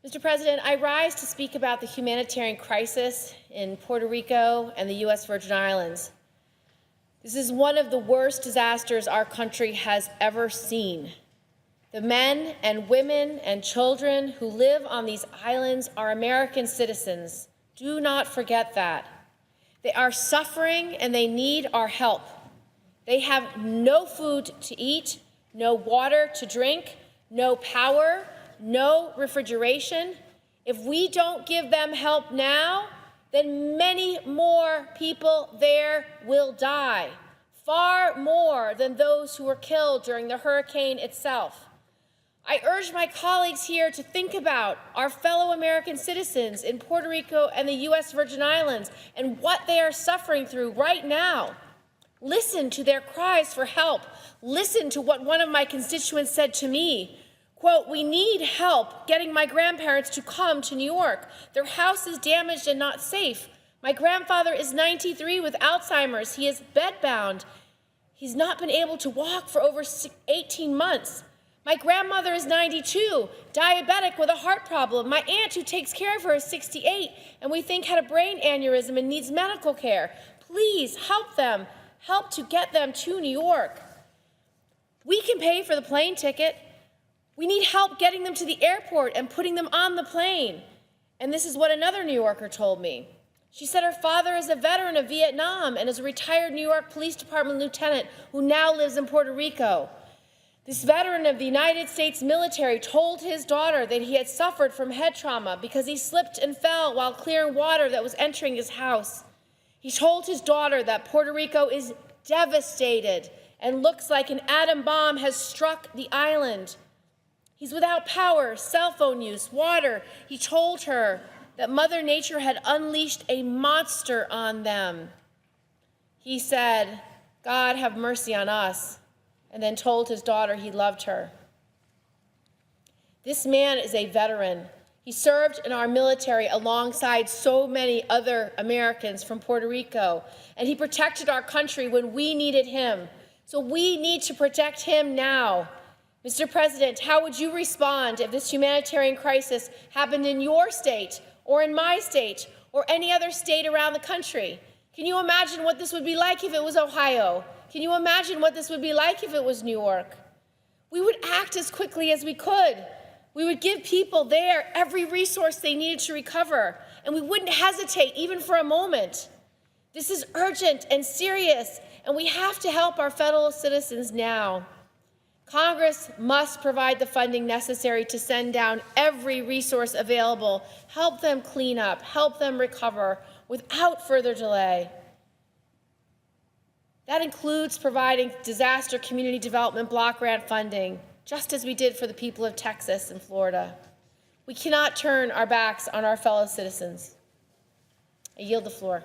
Mr. President, I rise to speak about the humanitarian crisis in Puerto Rico and the U.S. Virgin Islands. This is one of the worst disasters our country has ever seen. The men and women and children who live on these islands are American citizens. Do not forget that. They are suffering and they need our help. They have no food to eat, no water to drink, no power, no refrigeration. If we don't give them help now, then many more people there will die, far more than those who were killed during the hurricane itself. I urge my colleagues here to think about our fellow American citizens in Puerto Rico and the U.S. Virgin Islands and what they are suffering through right now. Listen to their cries for help. Listen to what one of my constituents said to me. Quote, "We need help getting my grandparents to come to New York. Their house is damaged and not safe. My grandfather is 93 with Alzheimer's. He is bedbound. He's not been able to walk for over 18 months. My grandmother is 92, diabetic with a heart problem. My aunt who takes care of her is 68, and we think had a brain aneurysm and needs medical care. Please help them. Help to get them to New York. We can pay for the plane ticket. We need help getting them to the airport and putting them on the plane." And this is what another New Yorker told me. She said her father is a veteran of Vietnam and is a retired New York Police Department lieutenant who now lives in Puerto Rico. This veteran of the United States military told his daughter that he had suffered from head trauma because he slipped and fell while clearing water that was entering his house. He told his daughter that Puerto Rico is devastated and looks like an atom bomb has struck the island. He's without power, cell phone use, water. He told her that Mother Nature had unleashed a monster on them. He said, "God have mercy on us," and then told his daughter he loved her. This man is a veteran. He served in our military alongside so many other Americans from Puerto Rico, and he protected our country when we needed him. So we need to protect him now. Mr. President, how would you respond if this humanitarian crisis happened in your state or in my state or any other state around the country? Can you imagine what this would be like if it was Ohio? Can you imagine what this would be like if it was New York? We would act as quickly as we could. We would give people there every resource they needed to recover, and we wouldn't hesitate even for a moment. This is urgent and serious, and we have to help our fellow citizens now. Congress must provide the funding necessary to send down every resource available, help them clean up, help them recover without further delay. That includes providing disaster community development block grant funding, just as we did for the people of Texas and Florida. We cannot turn our backs on our fellow citizens. I yield the floor.